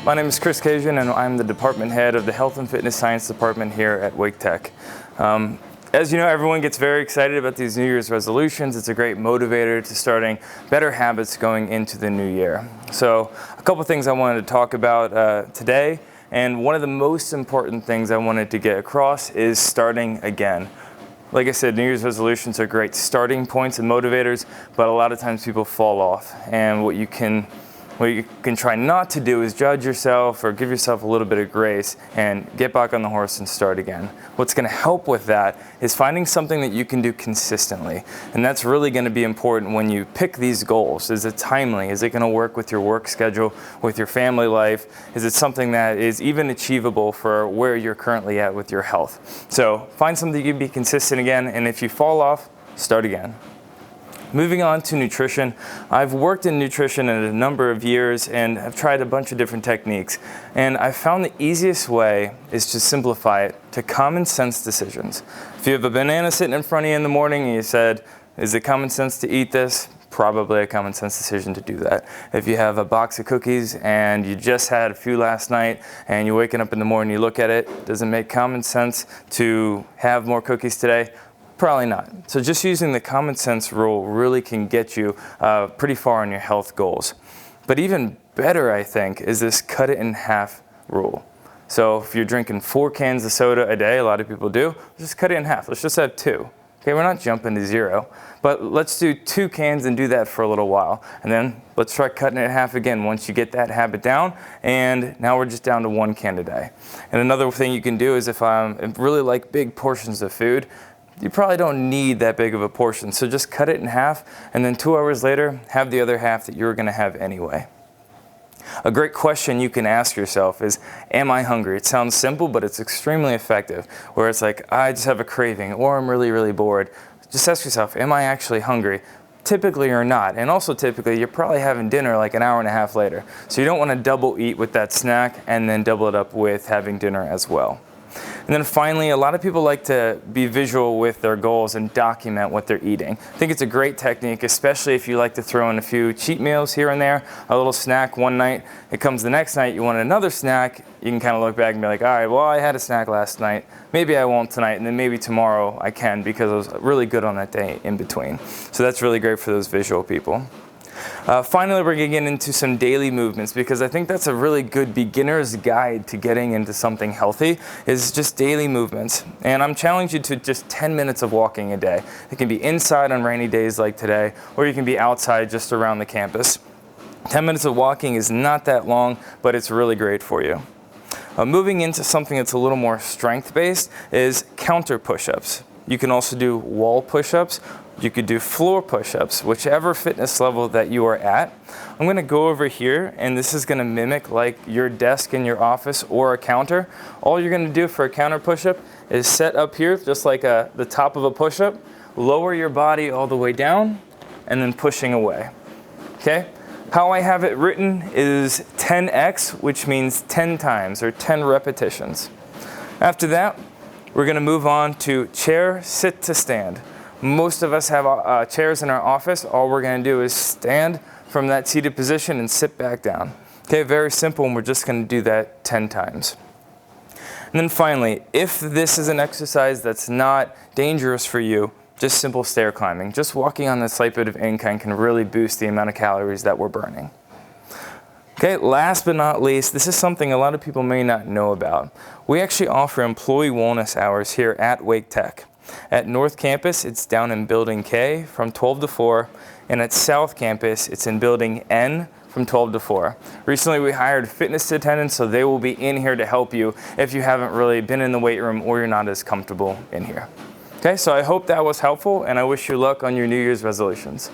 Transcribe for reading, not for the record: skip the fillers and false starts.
My name is Chris Cajun, and I'm the department head of the Health and Fitness Science Department here at Wake Tech. As you know, everyone gets very excited about these New Year's resolutions. It's a great motivator to starting better habits going into the new year. So a couple things I wanted to talk about today, and one of the most important things I wanted to get across is starting again. Like I said, New Year's resolutions are great starting points and motivators, but a lot of times people fall off. And what you can try not to do is judge yourself or give yourself a little bit of grace and get back on the horse and start again. What's going to help with that is finding something that you can do consistently. And that's really going to be important when you pick these goals. Is it timely? Is it going to work with your work schedule, with your family life? Is it something that is even achievable for where you're currently at with your health? So find something you can be consistent again, and if you fall off, start again. Moving on to nutrition, I've worked in nutrition in a number of years and I've tried a bunch of different techniques. And I found the easiest way is to simplify it to common sense decisions. If you have a banana sitting in front of you in the morning and you said, is it common sense to eat this? Probably a common sense decision to do that. If you have a box of cookies and you just had a few last night and you're waking up in the morning, you look at it, does it make common sense to have more cookies today? Probably not. So just using the common sense rule really can get you pretty far on your health goals. But even better, I think, is this cut it in half rule. So if you're drinking 4 cans of soda a day, a lot of people do, just cut it in half. Let's just have 2. Okay, we're not jumping to 0, but let's do 2 cans and do that for a little while. And then let's try cutting it in half again once you get that habit down. And now we're just down to 1 can a day. And another thing you can do is if I really like big portions of food, you probably don't need that big of a portion. So just cut it in half, and then 2 hours later, have the other half that you're gonna have anyway. A great question you can ask yourself is, am I hungry? It sounds simple, but it's extremely effective. Where it's like, I just have a craving, or I'm really, really bored. Just ask yourself, am I actually hungry? Typically you're not, and also typically you're probably having dinner like an hour and a half later. So you don't wanna double eat with that snack and then double it up with having dinner as well. And then finally, a lot of people like to be visual with their goals and document what they're eating. I think it's a great technique, especially if you like to throw in a few cheat meals here and there, a little snack one night. It comes the next night, you want another snack, you can kind of look back and be like, all right, well, I had a snack last night. Maybe I won't tonight, and then maybe tomorrow I can because I was really good on that day in between. So that's really great for those visual people. Finally, we're going to get into some daily movements because I think that's a really good beginner's guide to getting into something healthy is just daily movements. And I'm challenging you to just 10 minutes of walking a day. It can be inside on rainy days like today, or you can be outside just around the campus. 10 minutes of walking is not that long, but it's really great for you. Moving into something that's a little more strength-based is counter push-ups. You can also do wall push-ups. You could do floor push-ups, whichever fitness level that you are at. I'm gonna go over here, and this is gonna mimic like your desk in your office or a counter. All you're gonna do for a counter push-up is set up here, just like the top of a push-up, lower your body all the way down, and then pushing away, okay? How I have it written is 10x, which means 10 times, or 10 repetitions. After that, we're gonna move on to chair, sit to stand. Most of us have chairs in our office. All we're gonna do is stand from that seated position and sit back down. Okay, very simple, and we're just gonna do that 10 times. And then finally, if this is an exercise that's not dangerous for you, just simple stair climbing. Just walking on the slight bit of incline can really boost the amount of calories that we're burning. Okay, last but not least, this is something a lot of people may not know about. We actually offer employee wellness hours here at Wake Tech. At North Campus, it's down in Building K from 12 to 4, and at South Campus, it's in Building N from 12 to 4. Recently, we hired fitness attendants, so they will be in here to help you if you haven't really been in the weight room or you're not as comfortable in here. Okay, so I hope that was helpful, and I wish you luck on your New Year's resolutions.